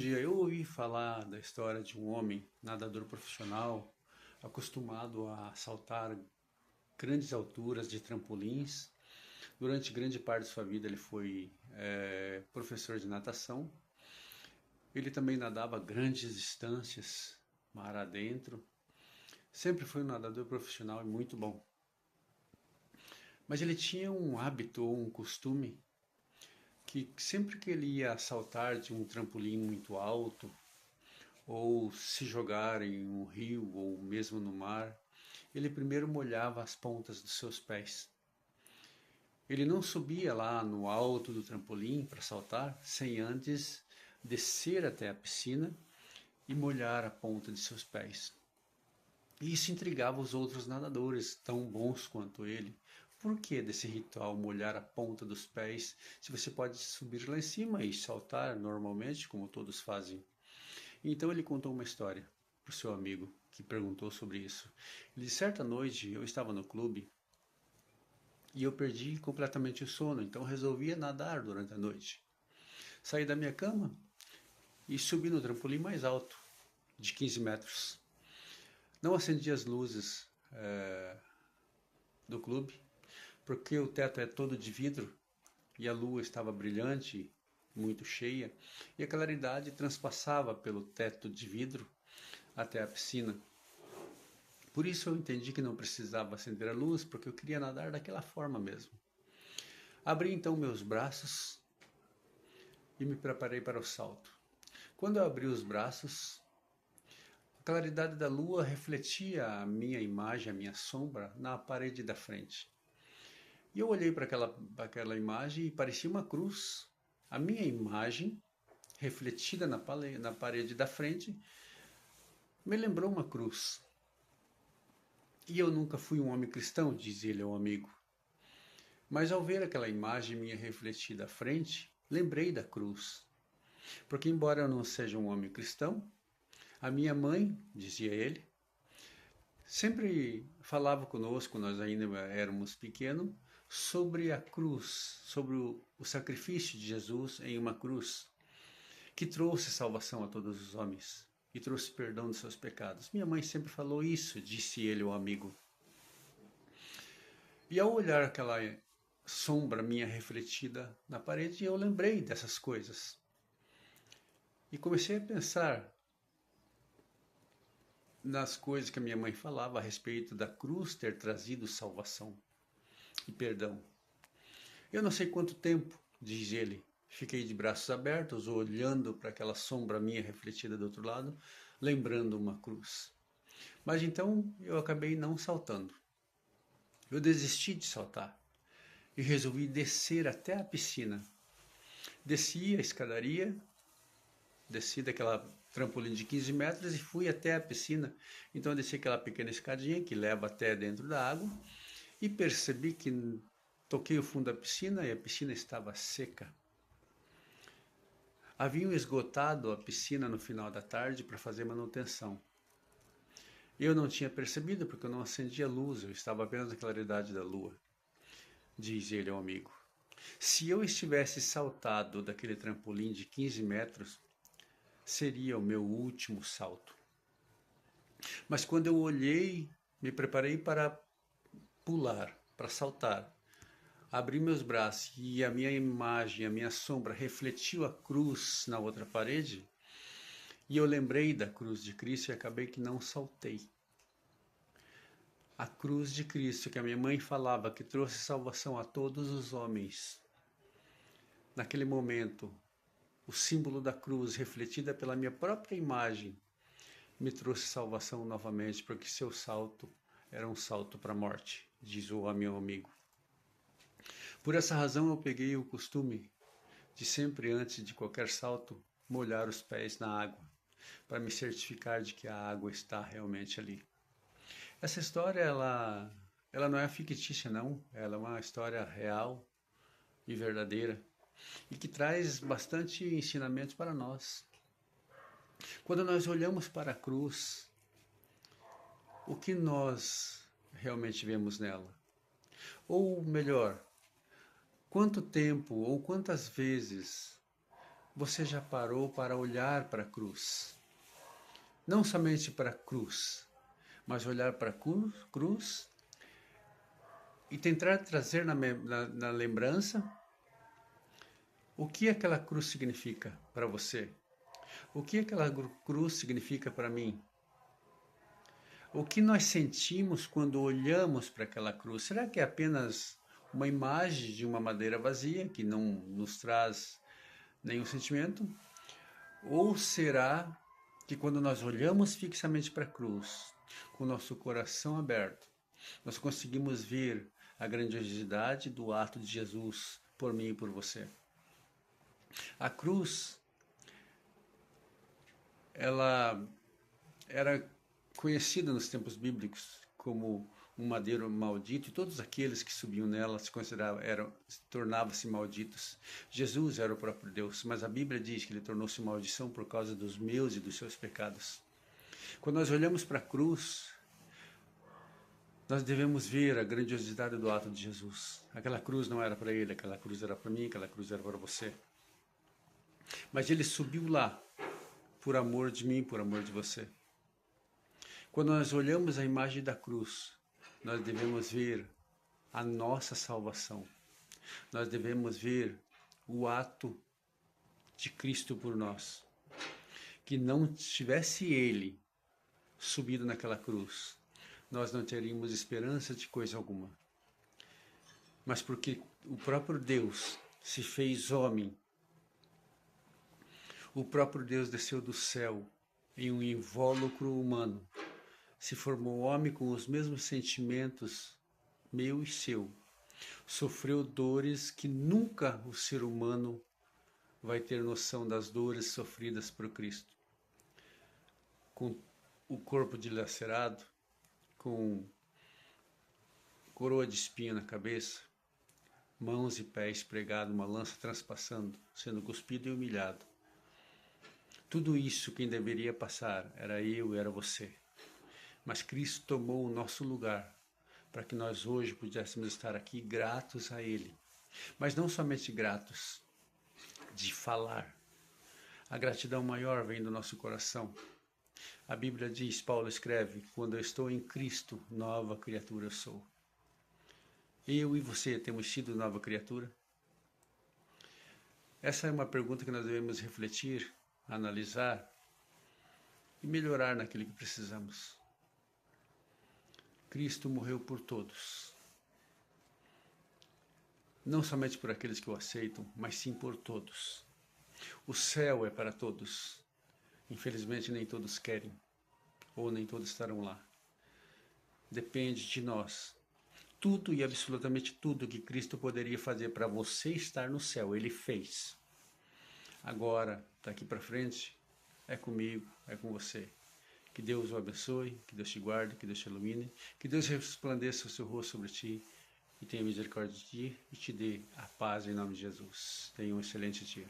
dia eu ouvi falar da história de um homem, nadador profissional, acostumado a saltar grandes alturas de trampolins. Durante grande parte de sua vida ele foi professor de natação. Ele também nadava grandes distâncias, mar adentro. Sempre foi um nadador profissional e muito bom. Mas ele tinha um hábito ou um costume que sempre que ele ia saltar de um trampolim muito alto, ou se jogar em um rio ou mesmo no mar, ele primeiro molhava as pontas dos seus pés. Ele não subia lá no alto do trampolim para saltar sem antes descer até a piscina e molhar a ponta de seus pés. E isso intrigava os outros nadadores, tão bons quanto ele. Por que desse ritual molhar a ponta dos pés, se você pode subir lá em cima e saltar normalmente, como todos fazem? Então ele contou uma história para o seu amigo que perguntou sobre isso. Ele disse: certa noite eu estava no clube e eu perdi completamente o sono, então resolvi nadar durante a noite. Saí da minha cama e subi no trampolim mais alto, de 15 metros. Não acendi as luzes do clube, porque o teto é todo de vidro e a lua estava brilhante, muito cheia, e a claridade transpassava pelo teto de vidro até a piscina. Por isso eu entendi que não precisava acender a luz, porque eu queria nadar daquela forma mesmo. Abri então meus braços e me preparei para o salto. Quando eu abri os braços, a claridade da lua refletia a minha imagem, a minha sombra, na parede da frente. E eu olhei para aquela imagem e parecia uma cruz. A minha imagem, refletida na parede da frente, me lembrou uma cruz. E eu nunca fui um homem cristão, diz ele ao amigo. Mas ao ver aquela imagem minha refletida à frente, lembrei da cruz. Porque embora eu não seja um homem cristão, a minha mãe, dizia ele, sempre falava conosco, nós ainda éramos pequenos, sobre a cruz, sobre o sacrifício de Jesus em uma cruz, que trouxe salvação a todos os homens e trouxe perdão dos seus pecados. Minha mãe sempre falou isso, disse ele ao amigo. E ao olhar aquela sombra minha refletida na parede, eu lembrei dessas coisas. E comecei a pensar nas coisas que a minha mãe falava a respeito da cruz ter trazido salvação e perdão. Eu não sei quanto tempo, diz ele, fiquei de braços abertos, olhando para aquela sombra minha refletida do outro lado, lembrando uma cruz. Mas então eu acabei não saltando. Eu desisti de saltar e resolvi descer até a piscina. Desci a escadaria, desci daquela trampolim de 15 metros e fui até a piscina. Então eu desci aquela pequena escadinha que leva até dentro da água e percebi que toquei o fundo da piscina e a piscina estava seca. Haviam esgotado a piscina no final da tarde para fazer manutenção. Eu não tinha percebido porque eu não acendia a luz, eu estava apenas na claridade da lua, diz ele ao amigo. Se eu estivesse saltado daquele trampolim de 15 metros, seria o meu último salto. Mas quando eu olhei, me preparei para pular, para saltar, abri meus braços e a minha imagem, a minha sombra refletiu a cruz na outra parede, e eu lembrei da cruz de Cristo e acabei que não saltei. A cruz de Cristo que a minha mãe falava que trouxe salvação a todos os homens. Naquele momento, o símbolo da cruz, refletida pela minha própria imagem, me trouxe salvação novamente, porque seu salto era um salto para a morte, diz o meu amigo. Por essa razão eu peguei o costume de sempre, antes de qualquer salto, molhar os pés na água, para me certificar de que a água está realmente ali. Essa história, ela não é fictícia não, ela é uma história real e verdadeira, e que traz bastante ensinamentos para nós. Quando nós olhamos para a cruz, o que nós realmente vemos nela? Ou melhor, quanto tempo ou quantas vezes você já parou para olhar para a cruz? Não somente para a cruz, mas olhar para a cruz e tentar trazer na lembrança o que aquela cruz significa para você. O que aquela cruz significa para mim? O que nós sentimos quando olhamos para aquela cruz? Será que é apenas uma imagem de uma madeira vazia que não nos traz nenhum sentimento? Ou será que quando nós olhamos fixamente para a cruz, com o nosso coração aberto, nós conseguimos ver a grandiosidade do ato de Jesus por mim e por você? A cruz, ela era conhecida nos tempos bíblicos como um madeiro maldito, e todos aqueles que subiam nela tornavam-se malditos. Jesus era o próprio Deus, mas a Bíblia diz que ele tornou-se maldição por causa dos meus e dos seus pecados. Quando nós olhamos para a cruz, nós devemos ver a grandiosidade do ato de Jesus. Aquela cruz não era para ele, aquela cruz era para mim, aquela cruz era para você. Mas ele subiu lá por amor de mim, por amor de você. Quando nós olhamos a imagem da cruz, nós devemos ver a nossa salvação. Nós devemos ver o ato de Cristo por nós. Que não tivesse ele subido naquela cruz, nós não teríamos esperança de coisa alguma. Mas porque o próprio Deus se fez homem, o próprio Deus desceu do céu em um invólucro humano, se formou homem com os mesmos sentimentos, meu e seu. Sofreu dores que nunca o ser humano vai ter noção das dores sofridas por Cristo. Com o corpo dilacerado, com coroa de espinho na cabeça, mãos e pés pregados, uma lança transpassando, sendo cuspido e humilhado. Tudo isso quem deveria passar era eu e era você. Mas Cristo tomou o nosso lugar para que nós hoje pudéssemos estar aqui gratos a Ele. Mas não somente gratos de falar. A gratidão maior vem do nosso coração. A Bíblia diz, Paulo escreve, quando eu estou em Cristo, nova criatura eu sou. Eu e você temos sido nova criatura? Essa é uma pergunta que nós devemos refletir, analisar e melhorar naquilo que precisamos. Cristo morreu por todos. Não somente por aqueles que o aceitam, mas sim por todos. O céu é para todos. Infelizmente nem todos querem, ou nem todos estarão lá. Depende de nós. Tudo e absolutamente tudo que Cristo poderia fazer para você estar no céu, Ele fez. Agora, daqui para frente, é comigo, é com você. Que Deus o abençoe, que Deus te guarde, que Deus te ilumine, que Deus resplandeça o seu rosto sobre ti e tenha misericórdia de ti e te dê a paz em nome de Jesus. Tenha um excelente dia.